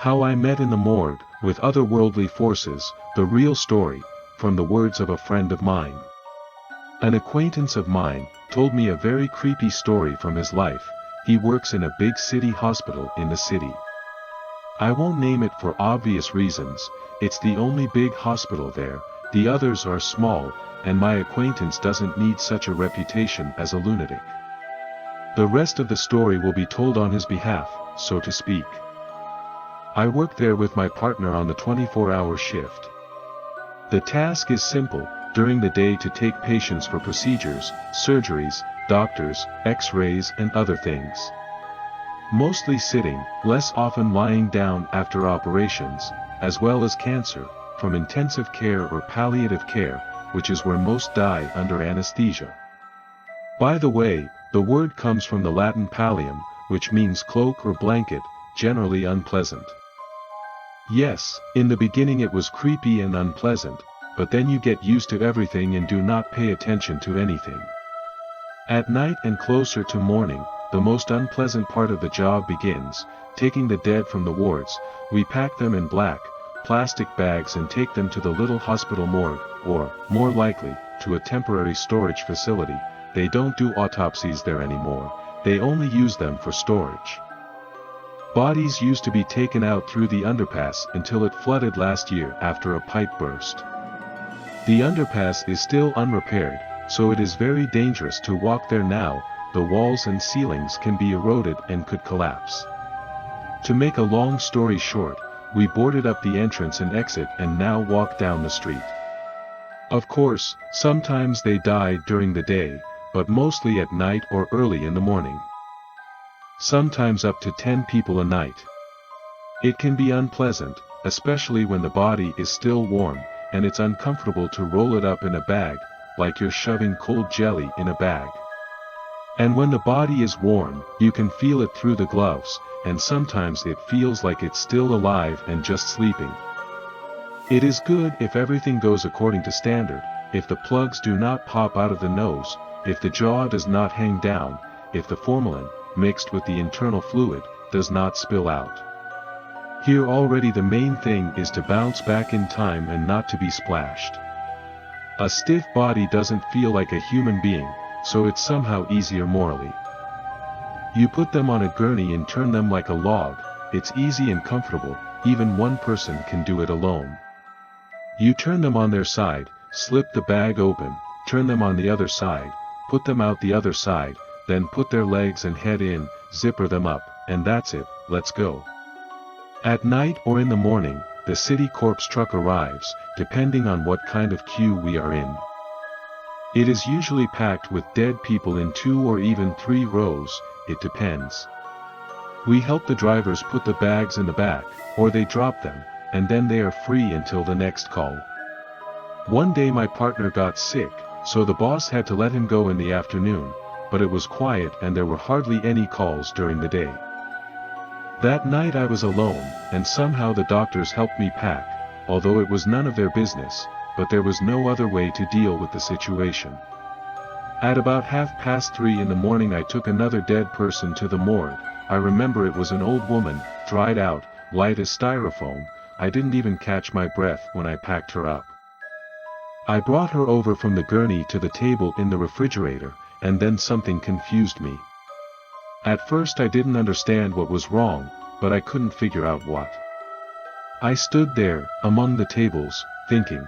How I Met in the Morgue, with Otherworldly Forces, the real story, from the words of a friend of mine. An acquaintance of mine told me a very creepy story from his life. He works in a big city hospital in the city. I won't name it for obvious reasons, it's the only big hospital there, the others are small, and my acquaintance doesn't need such a reputation as a lunatic. The rest of the story will be told on his behalf, so to speak. I work there with my partner on the 24-hour shift. The task is simple, during the day to take patients for procedures, surgeries, doctors, x-rays and other things. Mostly sitting, less often lying down after operations, as well as cancer, from intensive care or palliative care, which is where most die under anesthesia. By the way, the word comes from the Latin pallium, which means cloak or blanket, generally unpleasant. Yes, in the beginning it was creepy and unpleasant, but then you get used to everything and do not pay attention to anything. At night and closer to morning, the most unpleasant part of the job begins, taking the dead from the wards. We pack them in black, plastic bags and take them to the little hospital morgue, or, more likely, to a temporary storage facility. They don't do autopsies there anymore, they only use them for storage. Bodies used to be taken out through the underpass until it flooded last year after a pipe burst. The underpass is still unrepaired, so it is very dangerous to walk there now. The walls and ceilings can be eroded and could collapse. To make a long story short, we boarded up the entrance and exit and now walk down the street. Of course, sometimes they die during the day, but mostly at night or early in the morning. Sometimes up to 10 people a night. It can be unpleasant, especially when the body is still warm, and it's uncomfortable to roll it up in a bag, like you're shoving cold jelly in a bag. And when the body is warm, you can feel it through the gloves, and sometimes it feels like it's still alive and just sleeping. It is good if everything goes according to standard, if the plugs do not pop out of the nose, if the jaw does not hang down, if the formalin, mixed with the internal fluid, does not spill out. Here already the main thing is to bounce back in time and not to be splashed. A stiff body doesn't feel like a human being, so it's somehow easier morally. You put them on a gurney and turn them like a log, it's easy and comfortable, even one person can do it alone. You turn them on their side, slip the bag open, turn them on the other side, put them out the other side, then put their legs and head in, zipper them up, and that's it, let's go. At night or in the morning, the city corpse truck arrives, depending on what kind of queue we are in. It is usually packed with dead people in 2 or even 3 rows, it depends. We help the drivers put the bags in the back, or they drop them, and then they are free until the next call. One day my partner got sick, so the boss had to let him go in the afternoon, but it was quiet and there were hardly any calls during the day. That night I was alone, and somehow the doctors helped me pack, although it was none of their business, but there was no other way to deal with the situation. At about 3:30 in the morning I took another dead person to the morgue. I remember it was an old woman, dried out, light as styrofoam. I didn't even catch my breath when I packed her up. I brought her over from the gurney to the table in the refrigerator, and then something confused me. At first I didn't understand what was wrong, but I couldn't figure out what. I stood there, among the tables, thinking.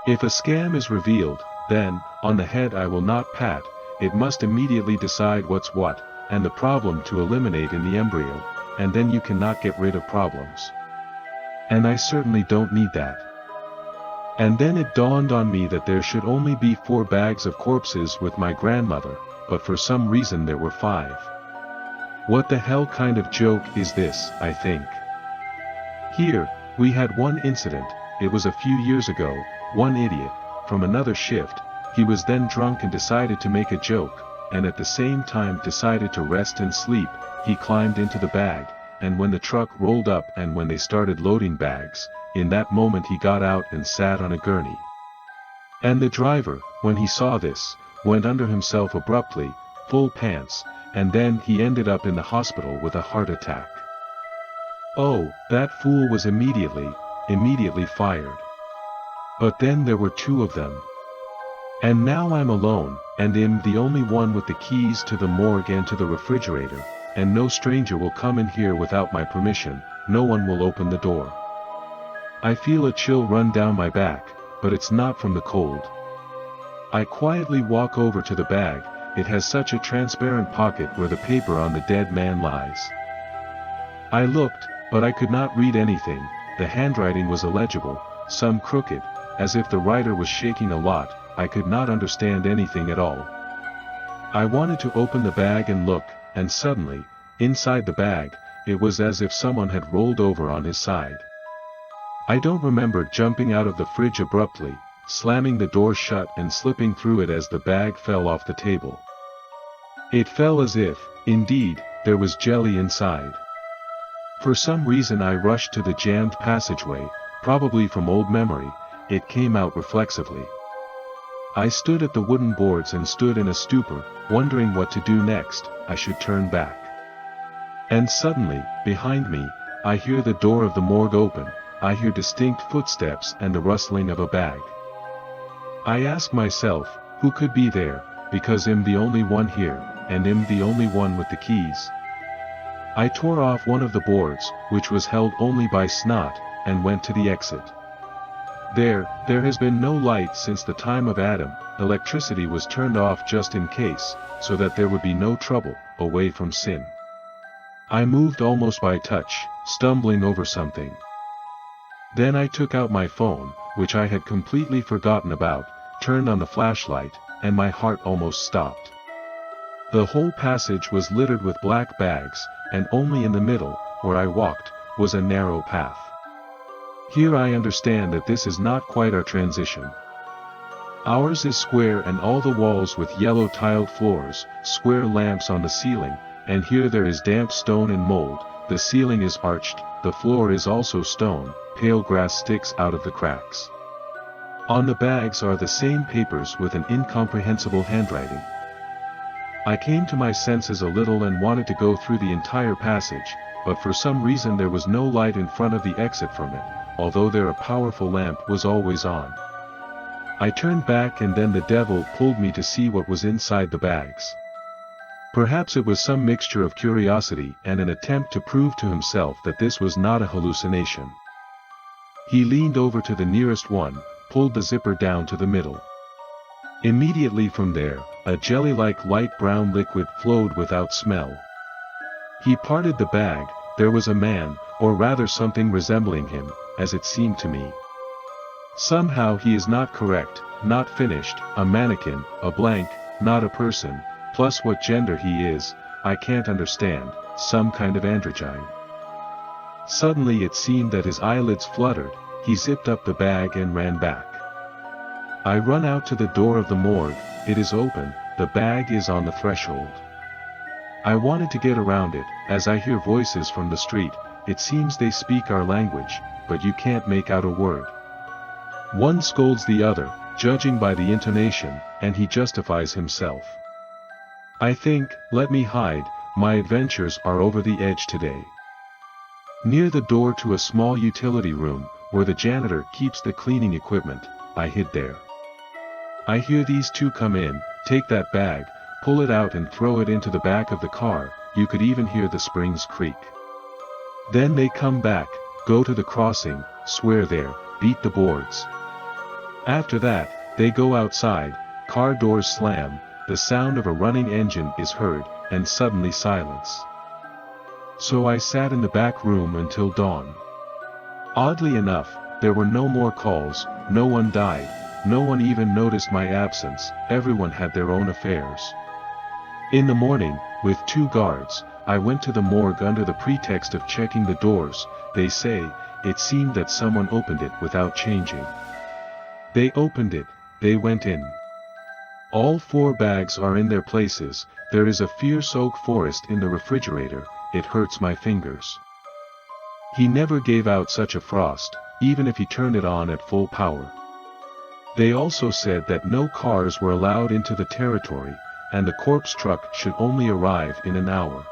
If a scam is revealed, then, on the head I will not pat, it must immediately decide what's what, and the problem to eliminate in the embryo, and then you cannot get rid of problems. And I certainly don't need that. And then it dawned on me that there should only be 4 bags of corpses with my grandmother, but for some reason there were 5. What the hell kind of joke is this, I think. Here, we had one incident, it was a few years ago, one idiot, from another shift, he was then drunk and decided to make a joke, and at the same time decided to rest and sleep. He climbed into the bag, and when the truck rolled up and when they started loading bags, in that moment he got out and sat on a gurney. And the driver, when he saw this, went under himself abruptly, full pants, and then he ended up in the hospital with a heart attack. Oh, that fool was immediately fired. But then there were two of them. And now I'm alone, and am the only one with the keys to the morgue and to the refrigerator, and no stranger will come in here without my permission, no one will open the door. I feel a chill run down my back, but it's not from the cold. I quietly walk over to the bag, it has such a transparent pocket where the paper on the dead man lies. I looked, but I could not read anything, the handwriting was illegible, some crooked, as if the writer was shaking a lot, I could not understand anything at all. I wanted to open the bag and look, and suddenly, inside the bag, it was as if someone had rolled over on his side. I don't remember jumping out of the fridge abruptly, slamming the door shut and slipping through it as the bag fell off the table. It fell as if, indeed, there was jelly inside. For some reason I rushed to the jammed passageway, probably from old memory, it came out reflexively. I stood at the wooden boards and stood in a stupor, wondering what to do next, I should turn back. And suddenly, behind me, I hear the door of the morgue open, I hear distinct footsteps and the rustling of a bag. I ask myself, who could be there, because I'm the only one here, and I'm the only one with the keys. I tore off one of the boards, which was held only by snot, and went to the exit. There has been no light since the time of Adam, electricity was turned off just in case, so that there would be no trouble, away from sin. I moved almost by touch, stumbling over something. Then I took out my phone, which I had completely forgotten about, turned on the flashlight, and my heart almost stopped. The whole passage was littered with black bags, and only in the middle, where I walked, was a narrow path. Here I understand that this is not quite our transition. Ours is square and all the walls with yellow tiled floors, square lamps on the ceiling, and here there is damp stone and mold, the ceiling is arched, the floor is also stone, pale grass sticks out of the cracks. On the bags are the same papers with an incomprehensible handwriting. I came to my senses a little and wanted to go through the entire passage, but for some reason there was no light in front of the exit from it, although there a powerful lamp was always on. I turned back and then the devil pulled me to see what was inside the bags. Perhaps it was some mixture of curiosity and an attempt to prove to himself that this was not a hallucination. He leaned over to the nearest one, pulled the zipper down to the middle. Immediately from there, a jelly-like light brown liquid flowed without smell. He parted the bag, there was a man, or rather something resembling him, as it seemed to me. Somehow he is not correct, not finished, a mannequin, a blank, not a person, plus what gender he is, I can't understand, some kind of androgyne. Suddenly it seemed that his eyelids fluttered, he zipped up the bag and ran back. I run out to the door of the morgue, it is open, the bag is on the threshold. I wanted to get around it, as I hear voices from the street, it seems they speak our language, but you can't make out a word. One scolds the other, judging by the intonation, and he justifies himself. I think, let me hide, my adventures are over the edge today. Near the door to a small utility room, where the janitor keeps the cleaning equipment, I hid there. I hear these two come in, take that bag, pull it out and throw it into the back of the car, you could even hear the springs creak. Then they come back, go to the crossing, swear there, beat the boards. After that, they go outside, car doors slam, the sound of a running engine is heard, and suddenly silence. So I sat in the back room until dawn. Oddly enough, there were no more calls, no one died, no one even noticed my absence, everyone had their own affairs. In the morning, with 2 guards, I went to the morgue under the pretext of checking the doors, they say, it seemed that someone opened it without changing. They opened it, they went in. All 4 bags are in their places, there is a fierce oak forest in the refrigerator, it hurts my fingers. He never gave out such a frost, even if he turned it on at full power. They also said that no cars were allowed into the territory, and the corpse truck should only arrive in an hour.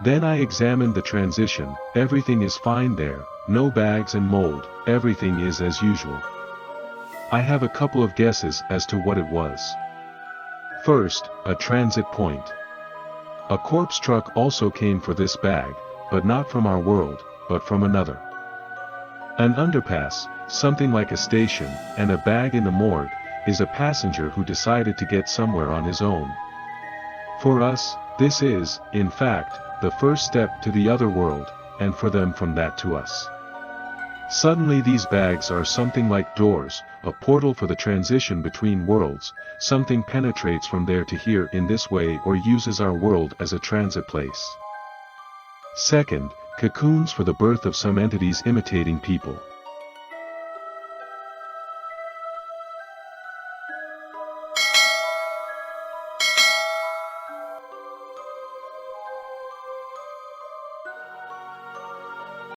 Then I examined the transition, everything is fine there, no bags and mold, everything is as usual. I have a couple of guesses as to what it was. First, a transit point. A corpse truck also came for this bag, but not from our world, but from another. An underpass, something like a station, and a bag in the morgue, is a passenger who decided to get somewhere on his own. For us, this is, in fact, the first step to the other world, and for them from that to us. Suddenly these bags are something like doors, a portal for the transition between worlds, something penetrates from there to here in this way or uses our world as a transit place. Second, cocoons for the birth of some entities imitating people.